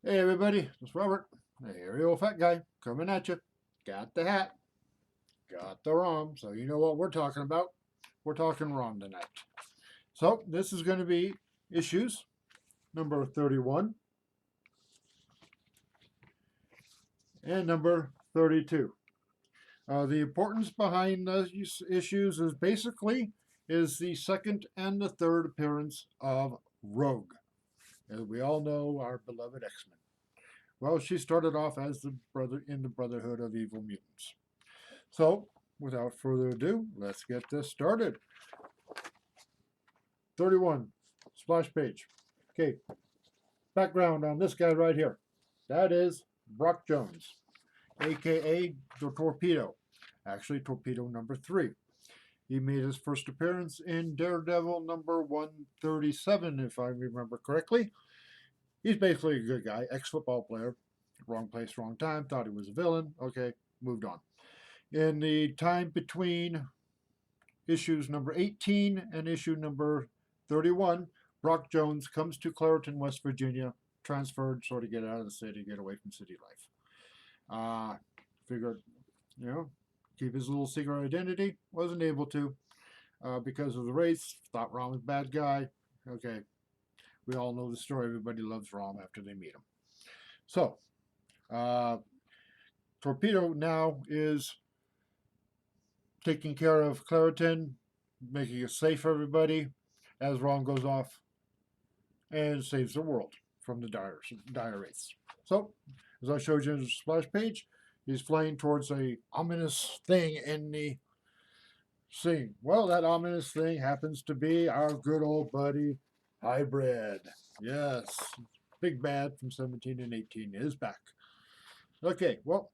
Hey everybody, it's Robert, the hairy old fat guy, coming at you. Got the hat, got the ROM, so you know what we're talking about. We're talking ROM tonight. So this is going to be issues number 31 and number 32. The importance behind these issues is basically is the second and the third appearance of Rogue. As we all know, our beloved X-Men. Well, she started off as the brother in the Brotherhood of Evil Mutants. So, without further ado, let's get this started. 31, splash page. Okay, background on this guy right here. That is Brock Jones, aka the Torpedo. Actually, Torpedo number 3. He made his first appearance in Daredevil number 137, if I remember correctly. He's basically a good guy, ex football player. Wrong place, wrong time. Thought he was a villain. Okay, moved on. In the time between issues number 18 and issue number 31, Brock Jones comes to Clairton, West Virginia, transferred, sort of get out of the city, get away from city life. Figured, you know, keep his little secret identity. Wasn't able to because of the race. Thought Rom was a bad guy. Okay, we all know the story. Everybody loves Rom after they meet him. So, uh, Torpedo now is taking care of Claritin, making it safe for everybody as Rom goes off and saves the world from the dire wraiths. So, as I showed you in the splash page, he's flying towards a ominous thing in the scene. Well, that ominous thing happens to be our good old buddy Hybrid. Yes, Big Bad from 17 and 18 is back. Okay, well,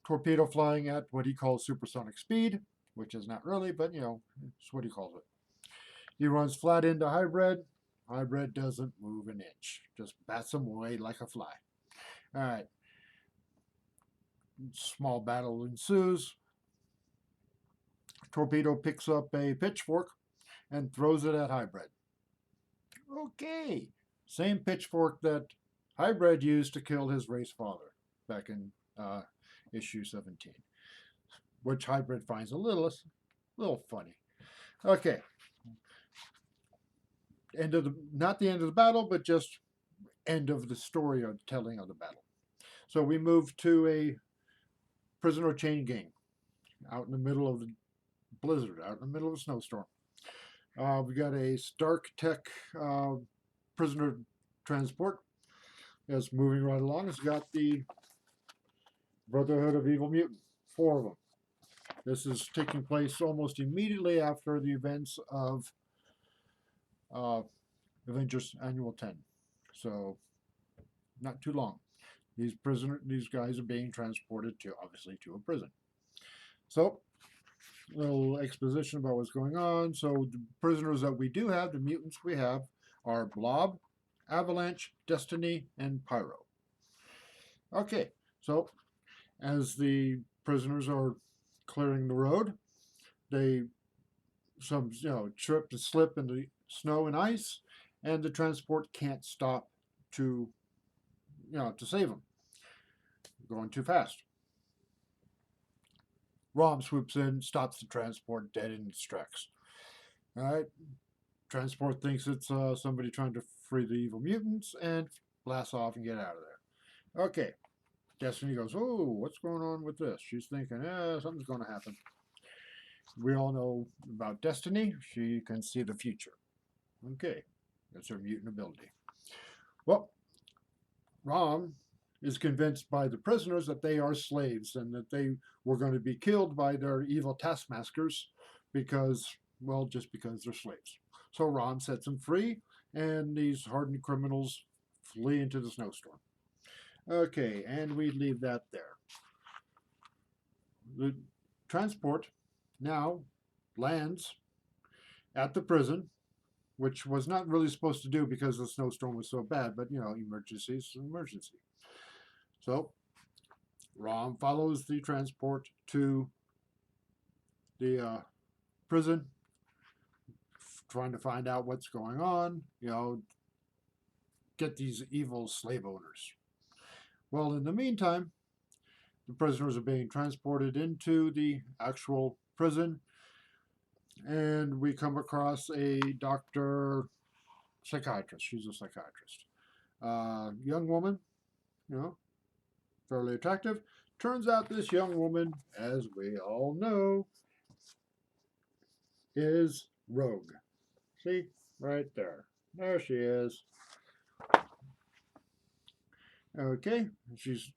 Torpedo flying at what he calls supersonic speed, which is not really, but it's what he calls it. He runs flat into Hybrid. Hybrid doesn't move an inch, just bats him away like a fly. All right, small battle ensues. Torpedo picks up a pitchfork and throws it at Hybrid. Okay, same pitchfork that Hybrid used to kill his race father back in issue 17, which Hybrid finds a little funny. Okay, end of the not the end of the battle, but just end of the story of telling of the battle. So we move to a prisoner chain gang out in the middle of the blizzard, out in the middle of a snowstorm. We got a Stark Tech prisoner transport that's moving right along. It's got the Brotherhood of Evil Mutant, 4 of them. This is taking place almost immediately after the events of uh, Avengers Annual 10. So, not too long. These guys are being transported to obviously to a prison. So, a little exposition about what's going on. So, the prisoners that we do have, the mutants we have, are Blob, Avalanche, Destiny, and Pyro. Okay, so as the prisoners are clearing the road, they trip and slip in the snow and ice, and the transport can't stop to to save them. Going too fast. Rom swoops in, stops the transport dead in its tracks. All right, transport thinks it's somebody trying to free the evil mutants and blasts off and get out of there. Okay, Destiny goes, oh, what's going on with this? She's thinking, something's going to happen. We all know about Destiny. She can see the future. Okay, that's her mutant ability. Well, Rom is convinced by the prisoners that they are slaves and that they were going to be killed by their evil taskmasters just because they're slaves. So Rom sets them free, and these hardened criminals flee into the snowstorm. Okay, and we leave that there. The transport now lands at the prison, which was not really supposed to do because the snowstorm was so bad, but emergency is an emergency. So Rom follows the transport to the prison, trying to find out what's going on. get these evil slave owners. Well, in the meantime, the prisoners are being transported into the actual prison, and we come across a doctor psychiatrist. She's a psychiatrist. Young woman, you know, fairly attractive. Turns out this young woman, as we all know, is Rogue. See, right there. There she is. Okay, she's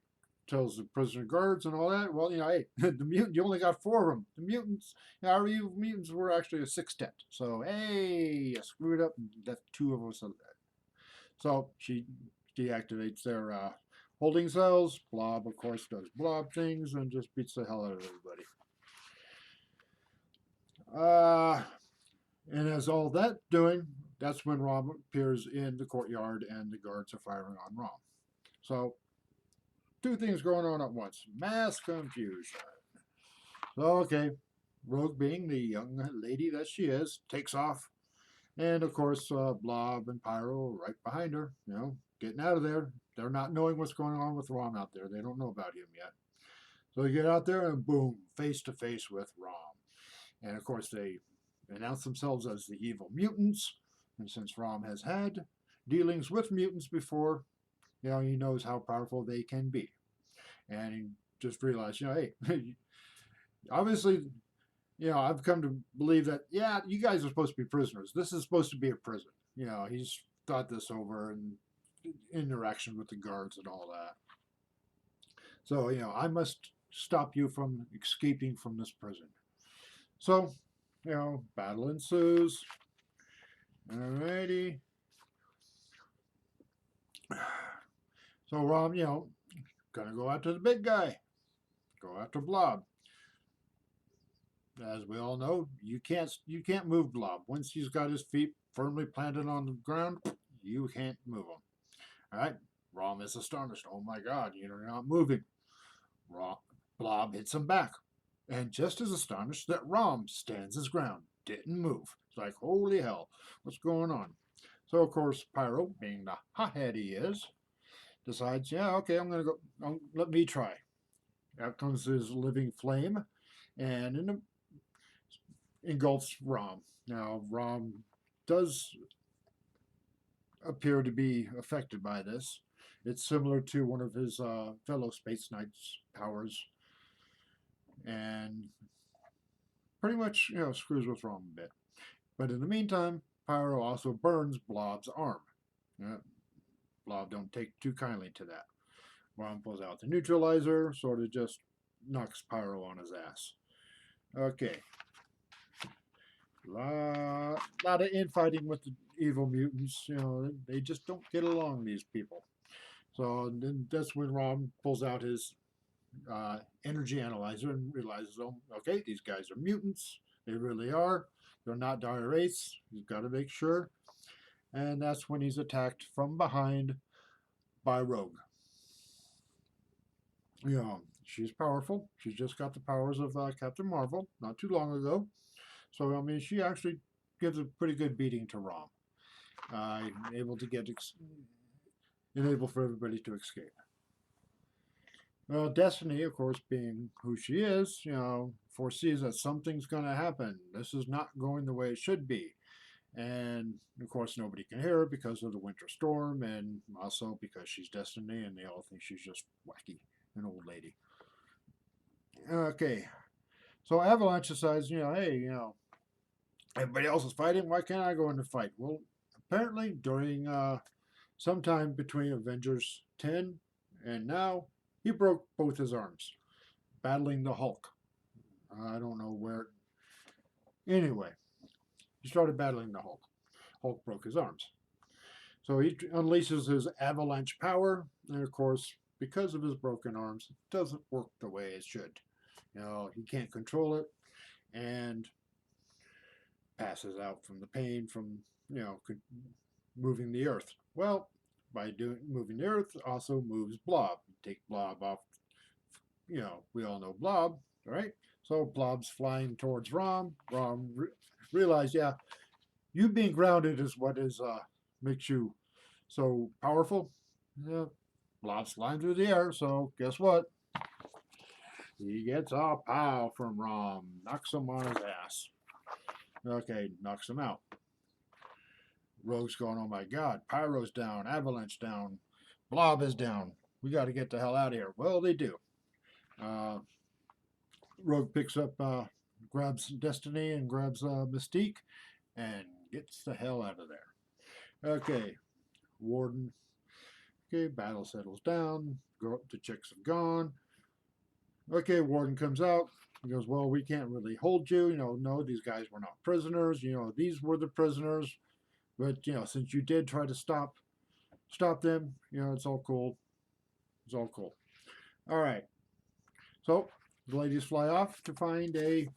tells the prisoner guards and all that. Well, hey, the mutant, you only got 4 of them. The mutants, our evil mutants were actually a sextet. So, hey, you screwed up and left 2 of us. So she deactivates their holding cells. Blob, of course, does Blob things and just beats the hell out of everybody. And as all that doing, that's when Rom appears in the courtyard and the guards are firing on Rom. So 2 things going on at once. Mass confusion. So, okay, Rogue, being the young lady that she is, takes off. And, of course, Blob and Pyro right behind her, getting out of there. They're not knowing what's going on with Rom out there. They don't know about him yet. So they get out there and boom, face to face with Rom. And, of course, they announce themselves as the evil mutants. And since Rom has had dealings with mutants before, he knows how powerful they can be. And he just realized, hey, obviously, I've come to believe that, yeah, you guys are supposed to be prisoners. This is supposed to be a prison. He's thought this over and interaction with the guards and all that. So, I must stop you from escaping from this prison. So, battle ensues. Alrighty. So Rom, gonna go after the big guy. Go after Blob. As we all know, you can't move Blob. Once he's got his feet firmly planted on the ground, you can't move him. Alright? Rom is astonished. Oh my god, you're not moving. Blob hits him back. And just as astonished that Rom stands his ground. Didn't move. It's like, holy hell, what's going on? So, of course, Pyro, being the hothead he is, decides, yeah, okay, I'm going to go, let me try. Out comes his living flame and engulfs Rom. Now, Rom does appear to be affected by this. It's similar to one of his fellow Space Knights' powers. And pretty much, screws with Rom a bit. But in the meantime, Pyro also burns Blob's arm. Blob don't take too kindly to that. Rom pulls out the neutralizer, sort of just knocks Pyro on his ass. Okay. Lot of infighting with the evil mutants. They just don't get along, these people. So then that's when Rom pulls out his energy analyzer and realizes, oh, okay, these guys are mutants. They really are. They're not dire wraiths. He's got to make sure. And that's when he's attacked from behind by Rogue. She's powerful. She's just got the powers of Captain Marvel not too long ago. So, she actually gives a pretty good beating to Rom. Able to enable for everybody to escape. Well, Destiny, of course, being who she is, foresees that something's going to happen. This is not going the way it should be. And, of course, nobody can hear her because of the winter storm and also because she's Destiny and they all think she's just wacky, an old lady. Okay. So Avalanche decides, hey, everybody else is fighting. Why can't I go in the fight? Well, apparently during sometime between Avengers 10 and now, he broke both his arms, battling the Hulk. I don't know where. Anyway, he started battling the Hulk. Hulk broke his arms. So he unleashes his avalanche power, and of course, because of his broken arms, it doesn't work the way it should. He can't control it, and passes out from the pain from, moving the earth. Well, by moving the earth, also moves Blob. Take Blob off, we all know Blob, right? So Blob's flying towards Rom. Rom realized, yeah, you being grounded is what makes you so powerful. Yeah, Blob flying through the air. So guess what? He gets a pow from Rom, knocks him on his ass. Okay, knocks him out. Rogue's going, oh my god, Pyro's down, Avalanche down, Blob is down. We got to get the hell out of here. Well, they do. Uh, Rogue picks up, grabs Destiny and grabs Mystique and gets the hell out of there. Okay, Warden. Okay, battle settles down. The chicks have gone. Okay, Warden comes out. He goes, well, we can't really hold you. No, these guys were not prisoners. These were the prisoners. But, since you did try to stop them, it's all cool. It's all cool. All right. So the ladies fly off to find they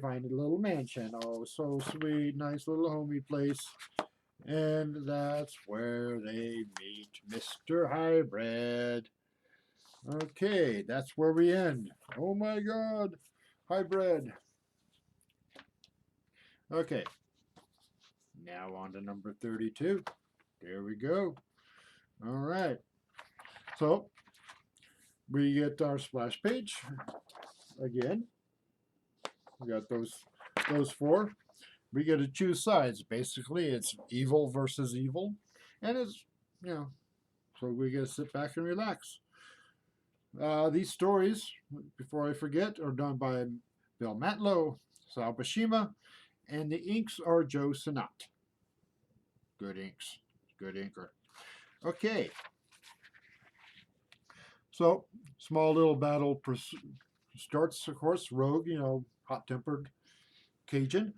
find a little mansion. Oh, so sweet, nice little homey place. And that's where they meet Mr. Hybrid. Okay, that's where we end. Oh my god, Hybrid. Okay, now on to number 32. There we go. All right. So we get our splash page again. We got those four. We get to choose sides. Basically, it's evil versus evil, and it's so we get to sit back and relax. These stories, before I forget, are done by Bill Matlow, Sal Buscema, and the inks are Joe Sinat. Good inks. Good inker. Okay. So, small little battle starts, of course. Rogue, hot-tempered Cajun,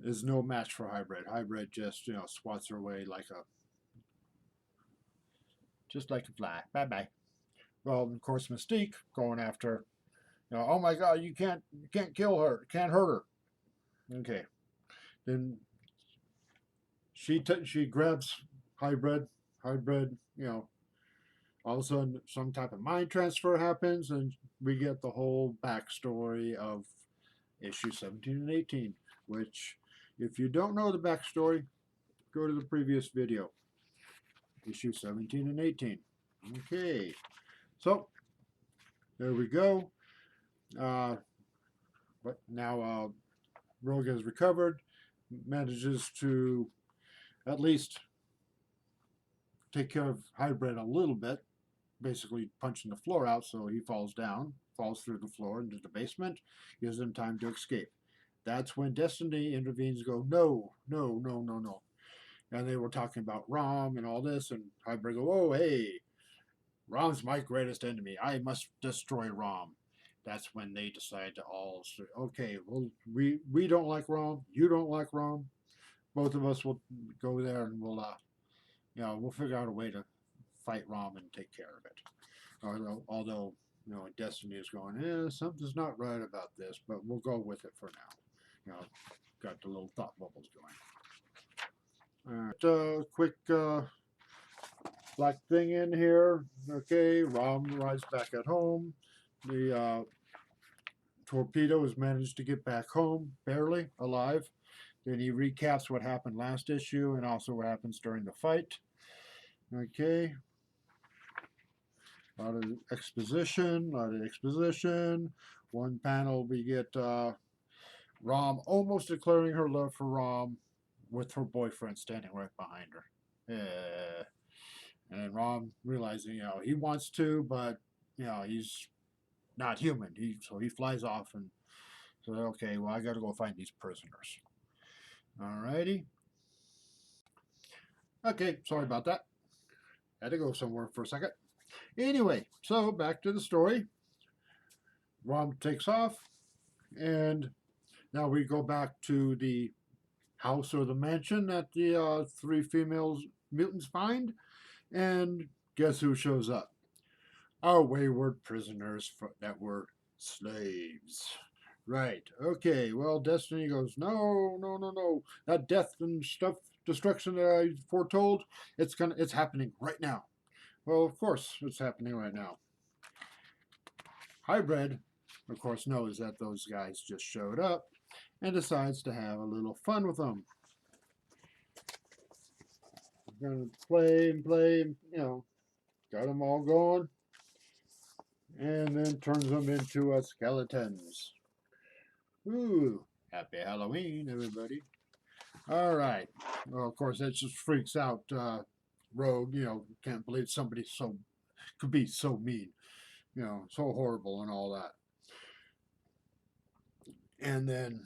is no match for Hybrid. Hybrid just, swats her away just like a fly. Bye-bye. Well, of course, Mystique going after, oh my God, you can't kill her, can't hurt her. Okay. Then she grabs Hybrid, all of a sudden some type of mind transfer happens, and we get the whole backstory of issue 17 and 18, which, if you don't know the backstory, go to the previous video, issue 17 and 18. Okay, so there we go. But now Rogue has recovered, manages to at least take care of Hybrid a little bit, basically punching the floor out so he falls through the floor into the basement, gives him time to escape. That's when Destiny intervenes and go, no. And they were talking about Rom and all this, and Hybrid go, oh, hey, Rom's my greatest enemy. I must destroy Rom. That's when they decide to all say, okay, well, we don't like Rom. You don't like Rom. Both of us will go there and we'll figure out a way to fight Rom and take care of it. Although Destiny is going, something's not right about this, but we'll go with it for now. Got the little thought bubbles going. All right, quick black thing in here. Okay, Rom arrives back at home. The torpedo has managed to get back home, barely alive. Then he recaps what happened last issue and also what happens during the fight. Okay. A lot of exposition. One panel we get Rom almost declaring her love for Rom with her boyfriend standing right behind her. And Rom realizing, he wants to, but, he's not human. So he flies off and says, okay, well, I got to go find these prisoners. Alrighty. Okay, sorry about that. Had to go somewhere for a second. Anyway, so back to the story. Rom takes off, and now we go back to the house or the mansion that the three female mutants find, and guess who shows up? Our wayward prisoners that were slaves. Right. Okay. Well, Destiny goes, no. That death and destruction that I foretold, it's happening right now. Well, of course, it's happening right now. Hybrid, of course, knows that those guys just showed up and decides to have a little fun with them. gonna play and play, got them all going, and then turns them into a skeletons. Ooh, happy Halloween, everybody. All right. Well, of course, that just freaks out Rogue. Can't believe somebody could be so mean, so horrible and all that. And then,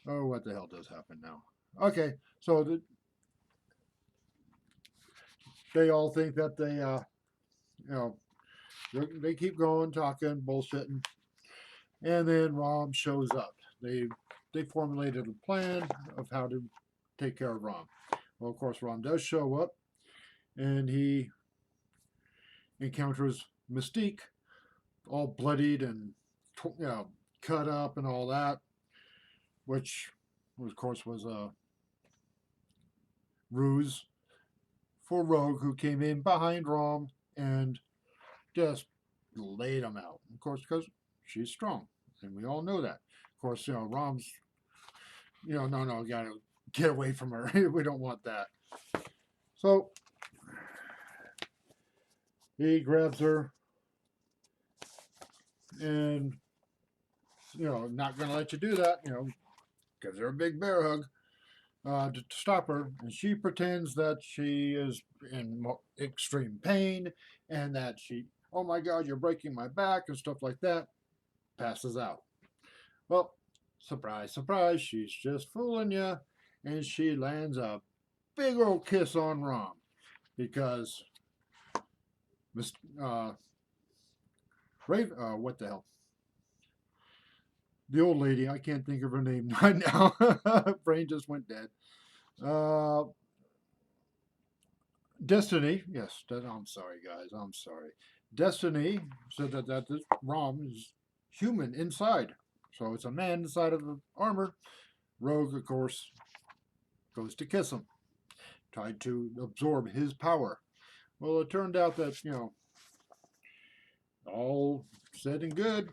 oh, what the hell does happen now? Okay, so they all think that you know, they keep going, talking, bullshitting, and then Rom shows up. They formulated a plan of how to take care of Rom. Well, of course, Rom does show up, and he encounters Mystique, all bloodied and cut up and all that, which, of course, was a ruse for Rogue, who came in behind Rom and just laid him out. Of course, because she's strong, and we all know that. Of course, Rom's, no, gotta get away from her. We don't want that. So he grabs her and, not gonna let you do that, gives her a big bear hug to stop her, and she pretends that she is in extreme pain and that oh my God, you're breaking my back and stuff like that, passes out. Well, surprise, surprise, she's just fooling you, and she lands a big old kiss on Rom because what the hell? The old lady, I can't think of her name right now. Brain just went dead. Destiny, yes, I'm sorry, guys, I'm sorry. Destiny said that this Rom is human inside. So it's a man inside of the armor. Rogue, of course, goes to kiss him, tried to absorb his power. Well, it turned out that, all said and good,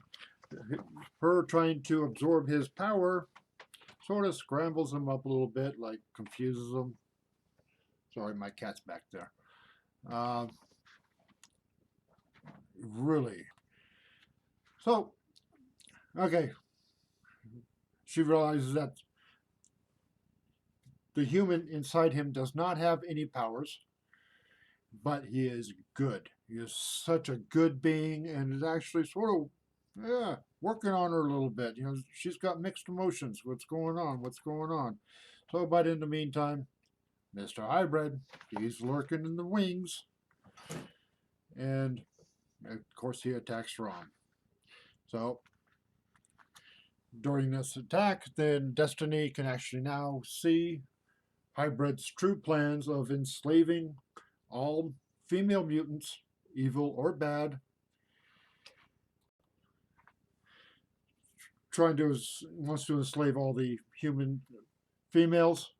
her trying to absorb his power sort of scrambles him up a little bit, like confuses him. Sorry, my cat's back there. Really. So, okay. She realizes that the human inside him does not have any powers, but he is good. He is such a good being and is actually sort of, working on her a little bit. She's got mixed emotions. What's going on? What's going on? So, but in the meantime, Mr. Hybrid, he's lurking in the wings. And, of course, he attacks Rom. So, during this attack, then Destiny can actually now see Hybrid's true plans of enslaving all female mutants, evil or bad, wants to enslave all the human females,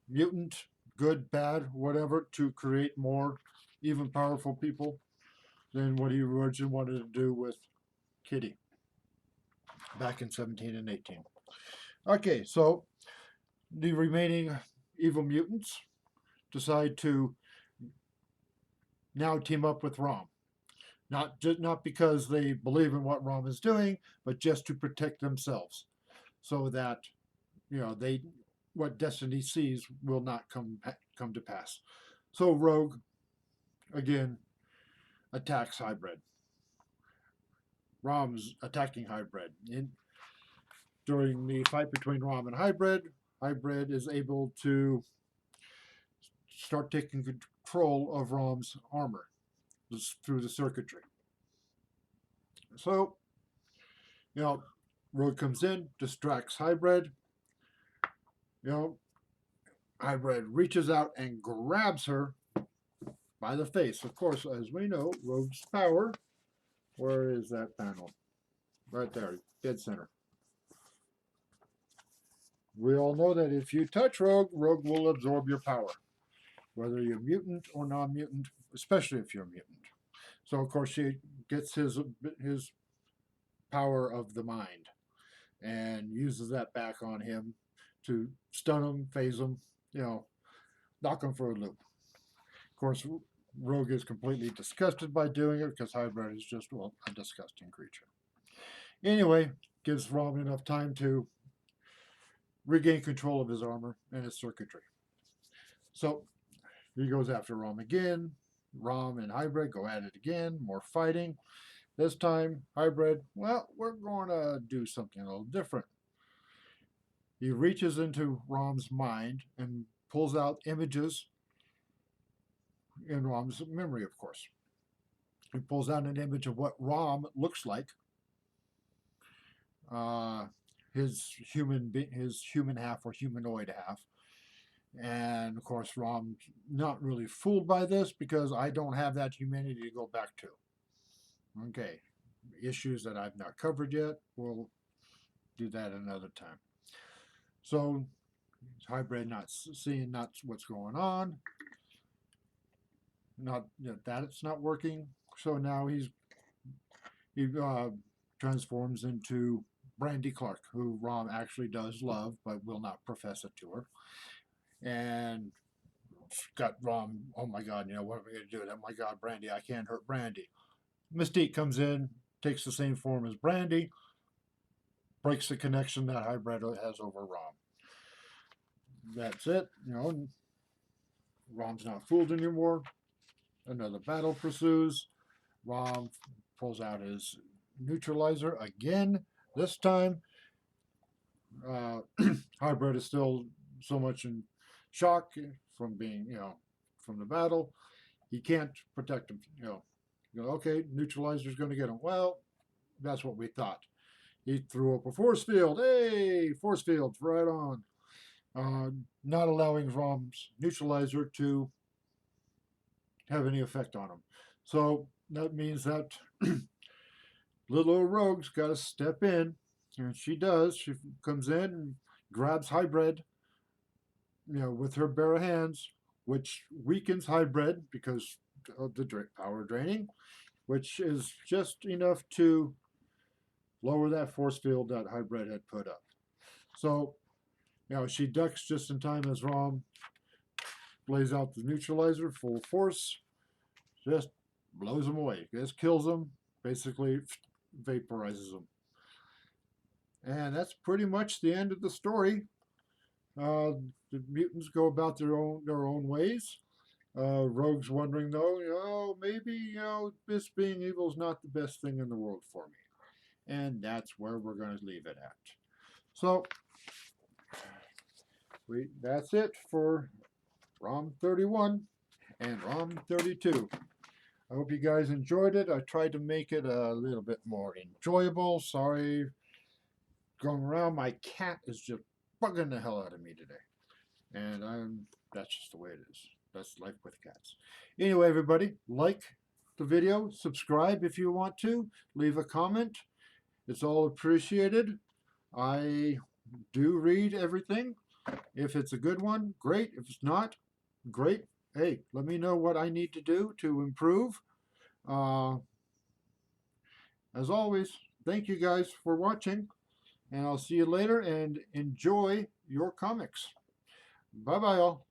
mutant, good, bad, whatever, to create more even powerful people than what he originally wanted to do with Kitty back in 17 and 18. Okay, so the remaining evil mutants decide to now team up with Rom. Not because they believe in what Rom is doing, but just to protect themselves, so that what Destiny sees will not come to pass. So Rogue again attacks Hybrid. Rom's attacking Hybrid. During the fight between Rom and Hybrid, Hybrid is able to start taking control of Rom's armor through the circuitry. So, Rogue comes in, distracts Hybrid. Hybrid reaches out and grabs her by the face. Of course, as we know, Rogue's power. Where is that panel? Right there, dead center. We all know that if you touch Rogue, Rogue will absorb your power, whether you're mutant or non-mutant, especially if you're a mutant. So, of course, she gets his power of the mind and uses that back on him to stun him, phase him, knock him for a loop. Of course, Rogue is completely disgusted by doing it because Hybrid is just, well, a disgusting creature. Anyway, gives Rom enough time to regain control of his armor and his circuitry. So he goes after Rom again. Rom and Hybrid go at it again, more fighting. This time, Hybrid, well, we're going to do something a little different. He reaches into Rom's mind and pulls out images in Rom's memory, of course. He pulls out an image of what Rom looks like. His human half or humanoid half. And of course, Rom's not really fooled by this because I don't have that humanity to go back to. Okay, issues that I've not covered yet, we'll do that another time. So, Hybrid not seeing what's going on, not that it's not working. So now he transforms into Brandy Clark, who Rom actually does love, but will not profess it to her. And got Rom, oh my God, what are we going to do? Oh my God, Brandy, I can't hurt Brandy. Mystique comes in, takes the same form as Brandy, breaks the connection that Hybrid has over Rom. That's it. Rom's not fooled anymore. Another battle pursues. Rom pulls out his neutralizer again. This time, Hybrid is still so much in shock from being, from the battle. He can't protect him. Okay, neutralizer's going to get him. Well, that's what we thought. He threw up a force field. Hey, force field, right on. Not allowing Rom's neutralizer to have any effect on him. So that means that little old Rogue's got to step in, and she does. She comes in and grabs Hybrid, with her bare hands, which weakens Hybrid because of the power draining, which is just enough to lower that force field that Hybrid had put up. So, she ducks just in time as Rom lays out the neutralizer full force, just blows him away, just kills him, basically vaporizes him. And that's pretty much the end of the story. The mutants go about their own ways. Rogue's wondering though, maybe this being evil is not the best thing in the world for me, and that's where we're going to leave it at. So that's it for ROM 31 and ROM 32. I hope you guys enjoyed it. I tried to make it a little bit more enjoyable. Sorry, going around, my cat is just bugging the hell out of me today, and that's just the way it is. That's life with cats. Anyway, everybody, like the video, subscribe if you want to, leave a comment. It's all appreciated. I do read everything. If it's a good one, great. If it's not, great. Hey, let me know what I need to do to improve. As always, thank you guys for watching, and I'll see you later, and enjoy your comics. Bye-bye, all.